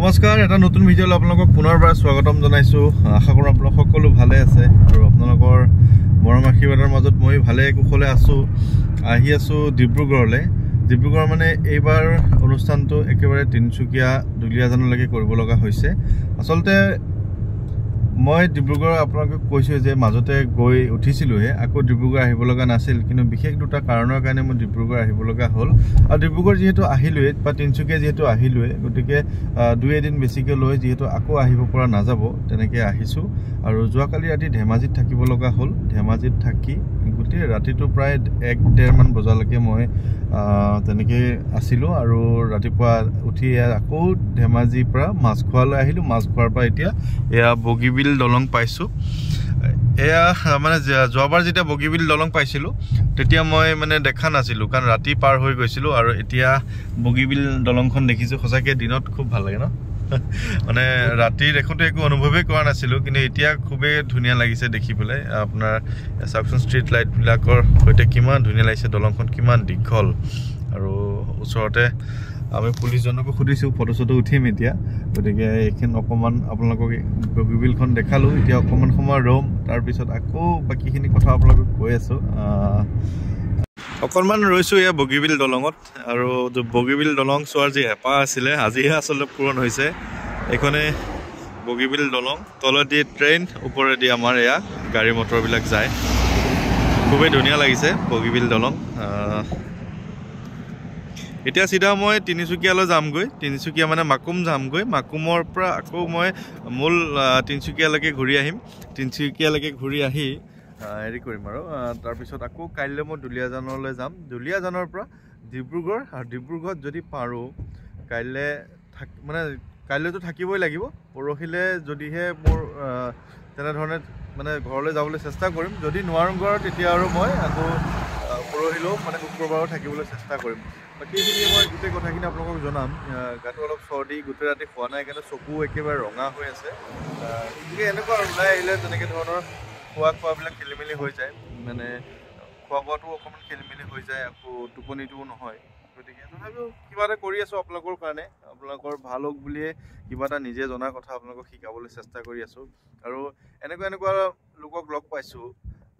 নমস্কাৰ, এটা নতুন ভিডিঅ'লৈ আপোনালোকক পুনৰবাৰ স্বাগতম জনাইছোঁ। আশা কৰোঁ আপোনালোক সকলো ভালে আছে আৰু আপোনালোকৰ মৰম আশীৰ্বাদৰ মাজত মই ভালে কুশলে আছোঁ। আহি আছোঁ ডিব্ৰুগড়লৈ। ডিব্ৰুগড় মানে এইবাৰ অনুষ্ঠানটো একেবাৰে তিনিচুকীয়া দুলীয়াজানলৈকে কৰিব লগা হৈছে। আচলতে মই ডিব্ৰুগড় আপোনালোকক কৈছোঁ যে মাজতে গৈ উঠিছিলোঁহে, আকৌ ডিব্ৰুগড় আহিব লগা নাছিল, কিন্তু বিশেষ দুটা কাৰণৰ কাৰণে মই ডিব্ৰুগড় আহিব লগা হ'ল। আৰু ডিব্ৰুগড় যিহেতু আহিলোঁৱে বা তিনিচুকীয়া যিহেতু আহিলোঁৱে, গতিকে দুই এদিন বেছিকৈ লৈ যিহেতু আকৌ আহিব পৰা নাযাব, তেনেকৈ আহিছোঁ। আৰু যোৱাকালি ৰাতি ধেমাজিত থাকিব লগা হ'ল। ধেমাজিত থাকি গোটেই ৰাতিটো প্ৰায় 1-1.5 মান বজালৈকে মই তেনেকৈ আছিলোঁ। আৰু ৰাতিপুৱা উঠি আকৌ ধেমাজিৰ পৰা মাছখোৱালৈ আহিলোঁ। মাছখোৱাৰ পৰা এতিয়া এয়া বগীবিল দলং পাইছোঁ। এয়া মানে যোৱাবাৰ যেতিয়া বগীবিল দলং পাইছিলোঁ তেতিয়া মই মানে দেখা নাছিলোঁ, কাৰণ ৰাতি পাৰ হৈ গৈছিলোঁ। আৰু এতিয়া বগীবিল দলংখন দেখিছোঁ, সঁচাকৈ দিনত খুব ভাল লাগে ন। মানে ৰাতি দেখোঁতে একো অনুভৱেই কৰা নাছিলোঁ, কিন্তু এতিয়া খুবেই ধুনীয়া লাগিছে দেখি পেলাই। আপোনাৰ চাওকচোন, ষ্ট্ৰীট লাইটবিলাকৰ সৈতে কিমান ধুনীয়া লাগিছে, দলংখন কিমান দীঘল। আৰু ওচৰতে আমি পুলিচজনকো সুধিছোঁ, ফটো চটো উঠিম এতিয়া। গতিকে এইখিনি অকণমান আপোনালোকক বগীবিলখন দেখালোঁ। এতিয়া অকণমান সময় ৰ'ম, তাৰপিছত আকৌ বাকীখিনি কথা আপোনালোকক কৈ আছোঁ। অকণমান ৰৈছোঁ এয়া বগীবিল দলঙত। আৰু বগীবিল দলং চোৱাৰ যি হেঁপাহ আছিলে, আজিহে আচলতে পূৰণ হৈছে। এইখনে বগীবিল দলং, তলেদি ট্ৰেইন, ওপৰেদি আমাৰ এয়া গাড়ী মটৰবিলাক যায়। খুবেই ধুনীয়া লাগিছে বগীবিল দলং। এতিয়া চিধা মই তিনিচুকীয়ালৈ যামগৈ। তিনিচুকীয়া মানে মাকুম যামগৈ। মাকুমৰ পৰা আকৌ মই মূল তিনিচুকীয়ালৈকে ঘূৰি আহিম। তিনিচুকীয়ালৈকে ঘূৰি আহি হেৰি কৰিম আৰু তাৰপিছত আকৌ কাইলৈ মই দুলীয়াজানলৈ যাম। দুলীয়াজানৰ পৰা ডিব্ৰুগড়, আৰু ডিব্ৰুগড়ত যদি পাৰোঁ কাইলৈ মানে কাইলৈতো থাকিবই লাগিব। পৰহিলৈ যদিহে মোৰ তেনেধৰণে মানে ঘৰলৈ যাবলৈ চেষ্টা কৰিম। যদি নোৱাৰোঁ ঘৰত, তেতিয়া আৰু মই আকৌ পৰহিলেও মানে শুক্ৰবাৰো থাকিবলৈ চেষ্টা কৰিম। বাকীখিনি মই গোটেই কথাখিনি আপোনালোকক জনাম। গাটো অলপ চৰ্দি, গোটেই ৰাতি খোৱা নাই কাৰণে চকু একেবাৰে ৰঙা হৈ আছে। গতিকে এনেকুৱা ওলাই আহিলে তেনেকৈ ধৰণৰ খোৱাবিলাক খেলি মেলি হৈ যায়, মানে খোৱা বোৱাটো অকণমান খেলি মেলি হৈ যায়, আকৌ টোপনিটোও নহয়। গতিকে তথাপিও কিবা এটা কৰি আছোঁ আপোনালোকৰ কাৰণে, আপোনালোকৰ ভাল হওক বুলিয়ে কিবা এটা নিজে জনা কথা আপোনালোকক শিকাবলৈ চেষ্টা কৰি আছোঁ। আৰু এনেকুৱা লোকক লগ পাইছোঁ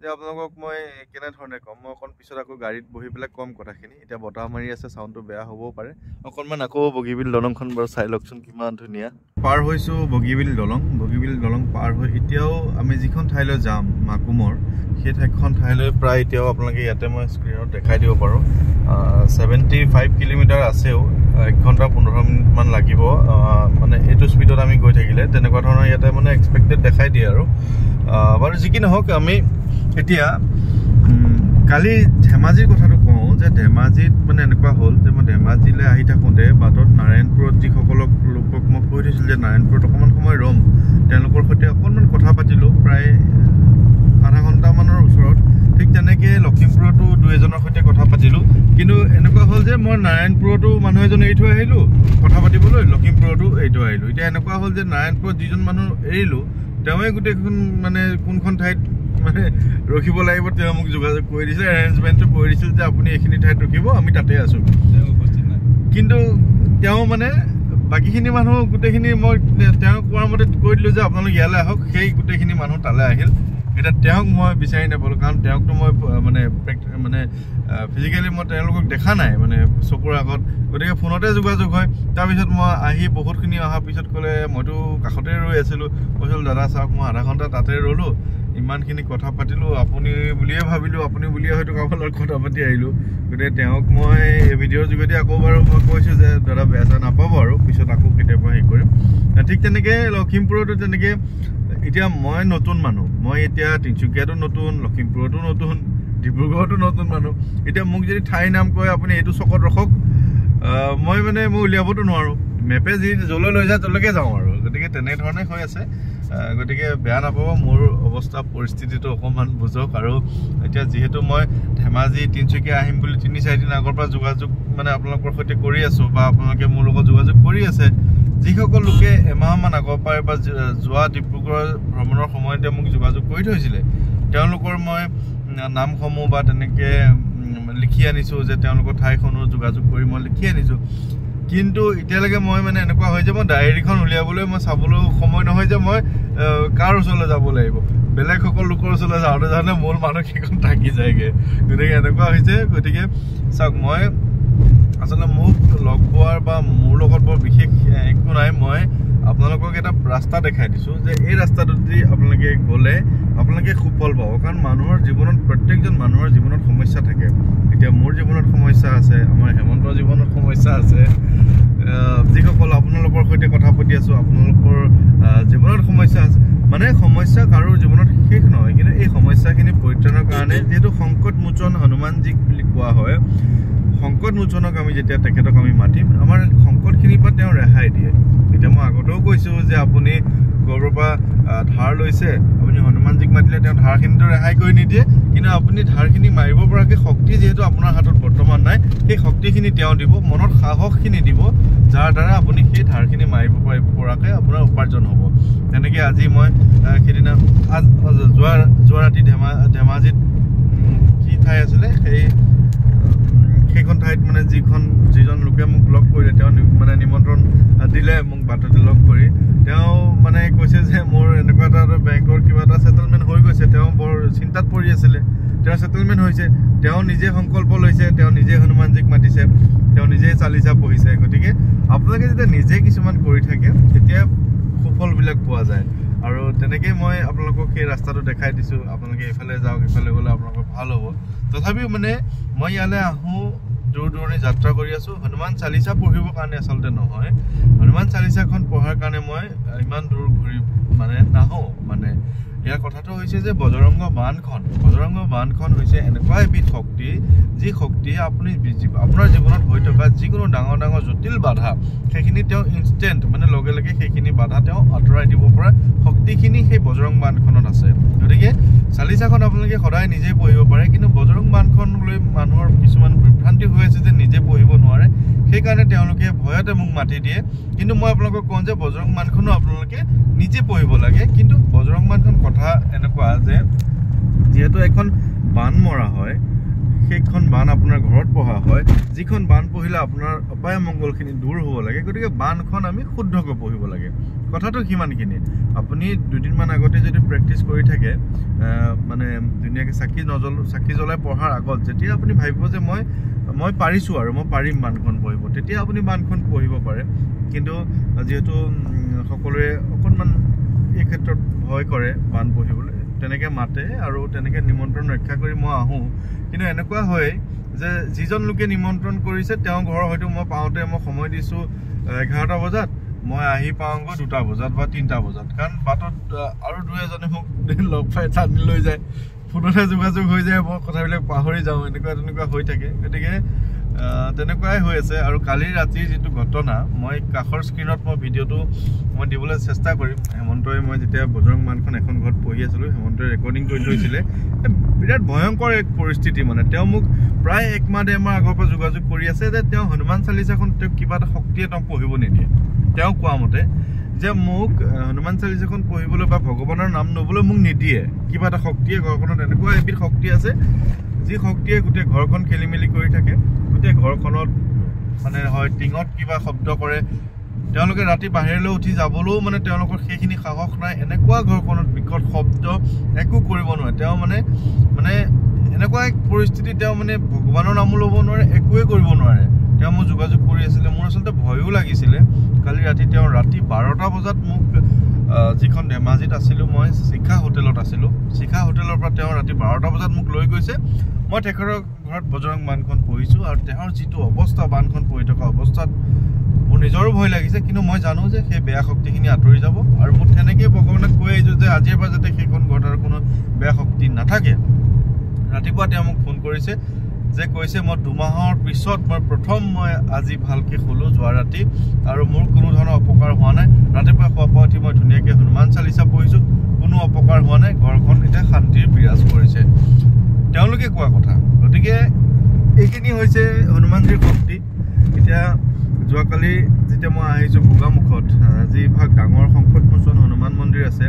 যে আপোনালোকক মই কেনেধৰণে ক'ম, মই অকণ পিছত আকৌ গাড়ীত বহি পেলাই ক'ম কথাখিনি। এতিয়া বতাহ মাৰি আছে, চাউণ্ডটো বেয়া হ'বও পাৰে। অকণমান আকৌ বগীবিল দলংখন বাৰু চাই লওকচোন, কিমান ধুনীয়া। পাৰ হৈছোঁ বগীবিল দলং। বগীবিল দলং পাৰ হৈ এতিয়াও আমি যিখন ঠাইলৈ যাম, মাকুমৰ, সেই ঠাইলৈ প্ৰায় এতিয়াও আপোনালোকে ইয়াতে মই স্ক্ৰীণত দেখাই দিব পাৰোঁ। 75 কিলোমিটাৰ আছেও, 1 ঘণ্টা 15 মিনিটমান লাগিব। মানে এইটো স্পীডত আমি গৈ থাকিলে তেনেকুৱা ধৰণৰ ইয়াতে মানে এক্সপেক্টেড দেখাই দিয়ে আৰু। বাৰু যি কি নহওক, আমি এতিয়া কালি ধেমাজিৰ কথাটো কওঁ যে ধেমাজিত মানে এনেকুৱা হ'ল যে মই ধেমাজিলৈ আহি থাকোঁতে বাটত নাৰায়ণপুৰত লোকক মই কৈ থৈছিলোঁ যে নাৰায়ণপুৰত অকণমান সময় ৰ'ম, তেওঁলোকৰ সৈতে অকণমান কথা পাতিলোঁ, প্ৰায় আধা ঘণ্টামানৰ ওচৰত। ঠিক তেনেকৈ লখিমপুৰতো 2-এজনৰ সৈতে কথা পাতিলোঁ। কিন্তু এনেকুৱা হ'ল যে মই নাৰায়ণপুৰতো মানুহ এজন এৰি থৈ আহিলোঁ কথা পাতিবলৈ, লখিমপুৰতো এৰি থৈ আহিলোঁ। এতিয়া এনেকুৱা হ'ল যে নাৰায়ণপুৰত যিজন মানুহ এৰিলোঁ, তেওঁৱে গোটেইখন মানে কোনখন ঠাইত মানে ৰখিব লাগিব তেওঁ মোক যোগাযোগ কৰি দিছে, এৰেঞ্জমেণ্টটো কৰি দিছিল যে আপুনি এইখিনি ঠাইত ৰখিব, আমি তাতে আছোঁ। কিন্তু তেওঁ মানে বাকীখিনি মানুহ গোটেইখিনি মই তেওঁক কোৱাৰ মতে কৈ দিলোঁ যে আপোনালোক ইয়ালৈ আহক, সেই গোটেইখিনি মানুহ তালৈ আহিল। এতিয়া তেওঁক মই বিচাৰি নাপালোঁ, কাৰণ তেওঁকতো মই মানে ফিজিকেলি মই তেওঁলোকক দেখা নাই মানে চকুৰ আগত। গতিকে ফোনতে যোগাযোগ হয়। তাৰপিছত মই আহি বহুতখিনি অহাৰ পিছত ক'লে, মইতো কাষতে ৰৈ আছিলোঁ, কৈছিলোঁ দাদা চাওক মই আধা ঘণ্টা তাতে ৰ'লোঁ, ইমানখিনি কথা পাতিলোঁ, আপুনি বুলিয়ে ভাবিলোঁ, আপুনি বুলিয়ে হয়তো কাৰোবাৰ লগত কথা পাতি আহিলোঁ। গতিকে তেওঁক মই এই ভিডিঅ'ৰ যোগেদি আকৌ বাৰু মই কৈছোঁ যে দাদা বেয়া চেয়া নাপাব, আৰু পিছত আকৌ কেতিয়াবা হেৰি কৰিম। ঠিক তেনেকৈ লখিমপুৰতো তেনেকৈ এতিয়া মই নতুন মানুহ, মই এতিয়া তিনিচুকীয়াতো নতুন, লখিমপুৰতো নতুন, ডিব্ৰুগড়তো নতুন মানুহ। এতিয়া মোক যদি ঠাইৰ নাম কয় আপুনি এইটো চকত ৰখক, মই উলিয়াবতো নোৱাৰোঁ। মেপে য'লৈ লৈ যায় তলৈকে যাওঁ আৰু। গতিকে তেনেধৰণে হৈ আছে। গতিকে বেয়া নাপাব, মোৰ অৱস্থা পৰিস্থিতিটো অকণমান বুজক। আৰু এতিয়া যিহেতু মই ধেমাজি তিনিচুকীয়া আহিম বুলি 3-4 দিন আগৰ পৰা যোগাযোগ মানে আপোনালোকৰ সৈতে কৰি আছোঁ, বা আপোনালোকে মোৰ লগত যোগাযোগ কৰি আছে। যিসকল লোকে এমাহমান আগৰ পৰাই বা যোৱা ডিব্ৰুগড় ভ্ৰমণৰ সময়তে মোক যোগাযোগ কৰি থৈছিলে, তেওঁলোকৰ মই নামসমূহ বা তেনেকৈ লিখি আনিছোঁ, যে তেওঁলোকৰ ঠাইখনো যোগাযোগ কৰি মই লিখি আনিছোঁ। কিন্তু এতিয়ালৈকে মই মানে এনেকুৱা হয় যে মই ডায়েৰীখন উলিয়াবলৈ মই চাবলৈ সময় নহয় যে মই কাৰ ওচৰলৈ যাব লাগিব বেলেগ সকল লোকৰ ওচৰলৈ যাওঁতে যাওঁতে মোৰ মানুহ সেইখন থাকি যায়গৈ গতিকে এনেকুৱা হৈছে গতিকে চাওক মই আচলতে মোক লগ পোৱাৰ বা মোৰ লগত বৰ বিশেষ একো নাই মই আপোনালোকক এটা ৰাস্তা দেখাই দিছোঁ যে এই ৰাস্তাটোত যদি আপোনালোকে গ'লে আপোনালোকে সুফল পাব কাৰণ মানুহৰ জীৱনত প্ৰত্যেকজন মানুহৰ জীৱনত সমস্যা থাকে এতিয়া মোৰ জীৱনত সমস্যা আছে আমাৰ হেমন্তৰ জীৱনত সমস্যা আছে যিসকল আপোনালোকৰ সৈতে কথা পাতি আছোঁ আপোনালোকৰ জীৱনত সমস্যা আছে মানে সমস্যা কাৰো জীৱনত শেষ নহয় কিন্তু এই সমস্যাখিনি পৰিত্ৰাণৰ কাৰণে যিহেতু সংকট মোচন হনুমানজীক বুলি কোৱা হয় সংকট মোচনক আমি যেতিয়া তেখেতক আমি মাতিম আমাৰ সংকটখিনিৰ পৰা তেওঁ ৰেহাই দিয়ে এতিয়া মই আগতেও কৈছোঁ যে আপুনি ক'ৰবাৰ পৰা ধাৰ লৈছে আপুনি হনুমানজীক মাতিলে তেওঁ ধাৰখিনিতো ৰেহাই কৰি নিদিয়ে কিন্তু আপুনি ধাৰখিনি মাৰিব পৰাকৈ শক্তি যিহেতু আপোনাৰ হাতত বৰ্তমান নাই সেই শক্তিখিনি তেওঁ দিব মনত সাহসখিনি দিব যাৰ দ্বাৰা আপুনি সেই ধাৰখিনি মাৰিব পৰাকৈ আপোনাৰ উপাৰ্জন হ'ব তেনেকৈ আজি মই সেইদিনা যোৱা ৰাতি ধেমাজিত কি ঠাই আছিলে সেইখন ঠাইত মানে যিজন লোকে মোক লগ কৰিলে তেওঁ মানে নিমন্ত্ৰণ দিলে মোক বাটতে লগ কৰি তেওঁ মানে কৈছে যে মোৰ এনেকুৱা এটা বেংকৰ কিবা এটা ছেটেলমেণ্ট হৈ গৈছে তেওঁ বৰ চিন্তাত পৰি আছিলে তেওঁৰ ছেটেলমেণ্ট হৈছে তেওঁ নিজে সংকল্প লৈছে তেওঁ নিজে হনুমানজীক মাতিছে তেওঁ নিজে চালিচা পঢ়িছে গতিকে আপোনালোকে যেতিয়া নিজে কিছুমান কৰি থাকে তেতিয়া সুফলবিলাক পোৱা যায় আৰু তেনেকৈ মই আপোনালোকক সেই ৰাস্তাটো দেখাই দিছোঁ আপোনালোকে এইফালে যাওক এইফালে গ'লে আপোনালোকৰ ভাল হ'ব তথাপিও মানে মই ইয়ালৈ আহোঁ দূৰ দূৰণি যাত্ৰা কৰি আছোঁ হনুমান চালিচা পঢ়িবৰ কাৰণে আচলতে নহয় হনুমান চালিচাখন পঢ়াৰ কাৰণে মই ইমান দূৰ ঘূৰি মানে নাহোঁ মানে ইয়াৰ কথাটো হৈছে যে বজৰংগ বাণখন হৈছে এনেকুৱা এবিধ শক্তি যি শক্তিয়ে আপুনি আপোনাৰ জীৱনত হৈ থকা যিকোনো ডাঙৰ ডাঙৰ জটিল বাধা সেইখিনি তেওঁ ইনষ্টেণ্ট মানে লগে লগে সেইখিনি বাধা তেওঁ আঁতৰাই দিব পৰা শক্তিখিনি সেই বজৰং বাণখনত আছে গতিকে চালিচাখন আপোনালোকে সদায় নিজেই পঢ়িব পাৰে কিন্তু বজৰং বাণখন লৈ মানুহৰ কিছুমান বিভ্ৰান্তি হৈ আছে যে নিজে পঢ়িব নোৱাৰে সেইকাৰণে তেওঁলোকে ভয়তে মোক মাতি দিয়ে কিন্তু মই আপোনালোকক কওঁ যে বজৰং বাণখনো আপোনালোকে নিজে পঢ়িব লাগে কিন্তু বজৰং বাণখন কথা এনেকুৱা যে যিহেতু এখন বাণ মৰা হয় সেইখন বাণ আপোনাৰ ঘৰত পঢ়া হয় যিখন বাণ পঢ়িলে আপোনাৰ অপায় মংগলখিনি দূৰ হ'ব লাগে গতিকে বাণখন আমি শুদ্ধকৈ পঢ়িব লাগে কথাটো সিমানখিনি আপুনি দুদিনমান আগতে যদি প্ৰেক্টিচ কৰি থাকে মানে ধুনীয়াকৈ চাকি জ্বলাই পঢ়াৰ আগত যেতিয়া আপুনি ভাবিব যে মই পাৰিছোঁ আৰু মই পাৰিম বাণখন পঢ়িব তেতিয়া আপুনি বাণখন পঢ়িব পাৰে কিন্তু যিহেতু সকলোৱে অকণমান এই ক্ষেত্ৰত ভয় কৰে বাণ পঢ়িবলৈ তেনেকৈ মাতে আৰু তেনেকৈ নিমন্ত্ৰণ ৰক্ষা কৰি মই আহোঁ কিন্তু এনেকুৱা হয় যে যিজন লোকে নিমন্ত্ৰণ কৰিছে তেওঁ ঘৰ হয়তো মই পাওঁতে মই সময় দিছোঁ 11টা বজাত মই আহি পাওঁগৈ 2টা বজাত বা 3টা বজাত কাৰণ বাটত আৰু দুই এজনে মোক লগ পাই টানি লৈ যায় ফোনতে যোগাযোগ হৈ যায় মই কথাবিলাক পাহৰি যাওঁ তেনেকুৱা হৈ থাকে গতিকে তেনেকুৱাই হৈ আছে আৰু কালি ৰাতিৰ যিটো ঘটনা মই কাষৰ স্ক্ৰীণত মই ভিডিঅ'টো মই দিবলৈ চেষ্টা কৰিম হেমন্তই মই যেতিয়া বজৰং বাণখন এখন ঘৰত পঢ়ি আছিলোঁ হেমন্তই ৰেকৰ্ডিং কৰি থৈছিলে বিৰাট ভয়ংকৰ এক পৰিস্থিতি মানে তেওঁ মোক প্ৰায় 1 মাহ 1.5 মাহ আগৰ পৰা যোগাযোগ কৰি আছে যে তেওঁ হনুমান চালিচাখন তেওঁ কিবা এটা শক্তিয়ে তেওঁক পঢ়িব নিদিয়ে তেওঁ কোৱা মতে যে মোক হনুমান চালিচাখন পঢ়িবলৈ বা ভগৱানৰ নাম ল'বলৈ মোক নিদিয়ে কিবা এটা শক্তিয়ে ঘৰখনত এনেকুৱা এবিধ শক্তি আছে যি শক্তিয়ে গোটেই ঘৰখন খেলি মেলি কৰি থাকে গোটেই ঘৰখনত মানে হয় টিঙত কিবা শব্দ কৰে তেওঁলোকে ৰাতি বাহিৰলৈ উঠি যাবলৈও মানে তেওঁলোকৰ সেইখিনি সাহস নাই এনেকুৱা ঘৰখনত বিকট শব্দ একো কৰিব নোৱাৰে তেওঁ মানে এনেকুৱা এক পৰিস্থিতি তেওঁ মানে ভগৱানৰ নামো ল'ব নোৱাৰে একোৱে কৰিব নোৱাৰে তেওঁ মোক যোগাযোগ কৰি আছিলে মোৰ আচলতে ভয়ো লাগিছিলে কালি ৰাতি তেওঁ ৰাতি 12টা বজাত মোক যিখন ধেমাজিত আছিলোঁ মই শিখা হোটেলত আছিলোঁ শিখা হোটেলৰ পৰা তেওঁ ৰাতি 12টা বজাত মোক লৈ গৈছে মই তেখেতৰ ঘৰত বজৰং বাণখন পঢ়িছোঁ আৰু তেওঁৰ যিটো অৱস্থা বাণখন পঢ়ি থকা অৱস্থাত মোৰ নিজৰো ভয় লাগিছে কিন্তু মই জানো যে সেই বেয়া শক্তিখিনি আঁতৰি যাব আৰু মোৰ তেনেকৈ ভগৱানক কৈ আহিছোঁ যে আজিৰ পৰা যাতে সেইখন ঘৰত আৰু কোনো বেয়া শক্তি নাথাকে ৰাতিপুৱা তেওঁ মোক ফোন কৰিছে যে কৈছে মই 2 মাহৰ পিছত মই আজি ভালকৈ শুলোঁ যোৱা ৰাতি আৰু মোৰ কোনো ধৰণৰ অপকাৰ হোৱা নাই ৰাতিপুৱা খোৱা পোৱা উঠি মই ধুনীয়াকৈ হনুমান চালিচা পঢ়িছোঁ কোনো অপকাৰ হোৱা নাই ঘৰখন এতিয়া শান্তিৰ বিৰাজ কৰিছে তেওঁলোকে কোৱা কথা গতিকে এইখিনি হৈছে হনুমানজীৰ শক্তি এতিয়া যোৱাকালি যেতিয়া মই আহিছোঁ গোগামুখত যিভাগ ডাঙৰ সংকট মোচন হনুমান মন্দিৰ আছে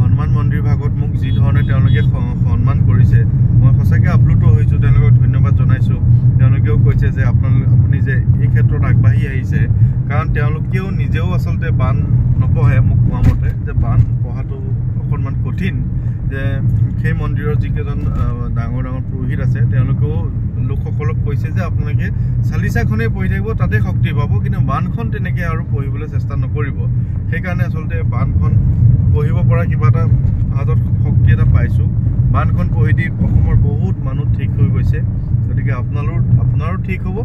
হনুমান মন্দিৰ ভাগত মোক যি ধৰণে তেওঁলোকে সন্মান কৰিছে মই সঁচাকৈ আপ্লুত হৈছোঁ তেওঁলোকক ধন্যবাদ জনাইছোঁ তেওঁলোকেও কৈছে যে আপুনি যে এই ক্ষেত্ৰত আগবাঢ়ি আগবাঢ়ি আহিছে কাৰণ তেওঁলোকেও নিজেও আচলতে বান নপঢ়ে মোক কোৱা মতে যে বান পঢ়াটো অকণমান কঠিন যে সেই মন্দিৰৰ যিকেইজন ডাঙৰ ডাঙৰ পুৰোহিত আছে তেওঁলোকেও লোকসকলক কৈছে যে আপোনালোকে চালিচাখনেই পঢ়ি থাকিব তাতে শক্তি পাব কিন্তু বানখন তেনেকৈ আৰু পঢ়িবলৈ চেষ্টা নকৰিব সেইকাৰণে আচলতে বানখন পঢ়িব পৰা কিবা এটা হাতত শক্তি এটা পাইছোঁ বানখন পঢ়ি দি অসমৰ বহুত মানুহ ঠিক হৈ গৈছে গতিকে আপোনাৰো ঠিক হ'ব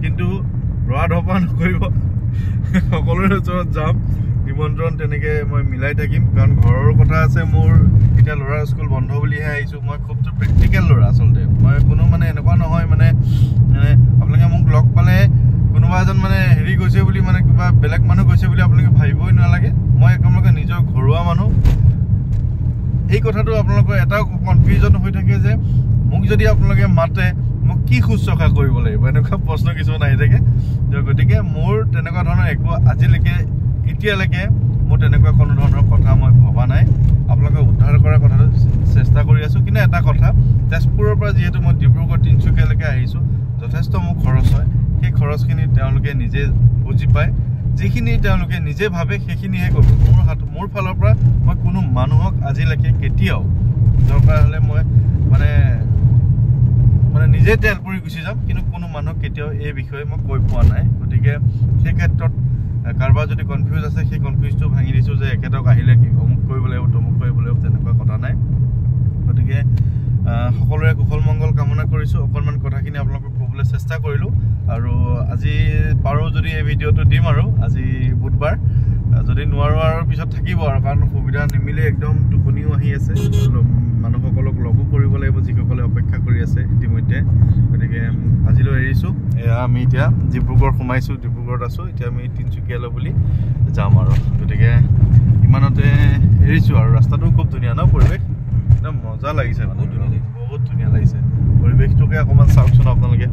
কিন্তু ৰোৱা ধপা নকৰিব সকলোৰে ওচৰত যাম নিমন্ত্ৰণ তেনেকৈ মই মিলাই থাকিম কাৰণ ঘৰৰ কথা আছে মোৰ এতিয়া ল'ৰাৰ স্কুল বন্ধ বুলিহে আহিছোঁ মই খুব প্ৰেক্টিকেল ল'ৰা আচলতে মই কোনো মানে এনেকুৱা নহয় মানে আপোনালোকে মোক লগ পালে কোনোবা এজন মানে হেৰি গৈছে বুলি মানে কিবা বেলেগ মানুহ গৈছে বুলি আপোনালোকে ভাবিবই নালাগে মই আপোনালোকে নিজৰ ঘৰুৱা মানুহ এই কথাটো আপোনালোকৰ এটা কনফিউজন হৈ থাকে যে মোক যদি আপোনালোকে মাতে মোক কি শুশ্ৰূষা কৰিব লাগিব এনেকুৱা প্ৰশ্ন কিছুমান আহি থাকে গতিকে মোৰ তেনেকুৱা ধৰণৰ একো আজিলৈকে এতিয়ালৈকে মোৰ তেনেকুৱা কোনো ধৰণৰ কথা মই ভবা নাই আপোনালোকে উদ্ধাৰ কৰাৰ কথাটো চেষ্টা কৰি আছোঁ কিন্তু এটা কথা তেজপুৰৰ পৰা যিহেতু মই ডিব্ৰুগড় তিনিচুকীয়ালৈকে আহিছোঁ যথেষ্ট মোৰ খৰচ হয় সেই খৰচখিনি তেওঁলোকে নিজে বুজি পায় যিখিনি তেওঁলোকে নিজে ভাবে সেইখিনিহে কৰিব মোৰ ফালৰ পৰা মই কোনো মানুহক আজিলৈকে কেতিয়াও দৰকাৰ হ'লে মই মানে নিজে তেল পৰি গুচি যাম কিন্তু কোনো মানুহক কেতিয়াও এই বিষয়ে মই কৈ পোৱা নাই গতিকে সেই ক্ষেত্ৰত কাৰোবাৰ যদি কনফিউজ আছে সেই কনফিউজটো ভাঙি দিছোঁ যে একেটক আহিলে কি অমুক কৰিব লাগিব তমুক কৰিব লাগিব তেনেকুৱা কথা নাই গতিকে সকলোৰে কুশল মংগল কামনা কৰিছোঁ অকণমান কথাখিনি আপোনালোকক ক'বলৈ চেষ্টা কৰিলোঁ আৰু আজি পাৰোঁ যদি এই ভিডিঅ'টো দিম আৰু আজি বুধবাৰ যদি নোৱাৰোঁ আৰু পিছত থাকিব আৰু কাৰণ সুবিধা নিমিলে একদম টোপনিও আহি আছে মানুহসকলক লগো কৰিব লাগিব যিসকলে অপেক্ষা কৰি আছে ইতিমধ্যে গতিকে আজিলৈ এৰিছোঁ এয়া আমি এতিয়া ডিব্ৰুগড় সোমাইছোঁ ডিব্ৰুগড়ত আছোঁ এতিয়া আমি তিনিচুকীয়ালৈ বুলি যাম আৰু গতিকে ইমানতে এৰিছোঁ আৰু ৰাস্তাটো খুব ধুনীয়া ন পৰিৱেশ একদম মজা লাগিছে বহুত ধুনীয়া লাগিছে পৰিৱেশটোকে অকণমান চাওকচোন আপোনালোকে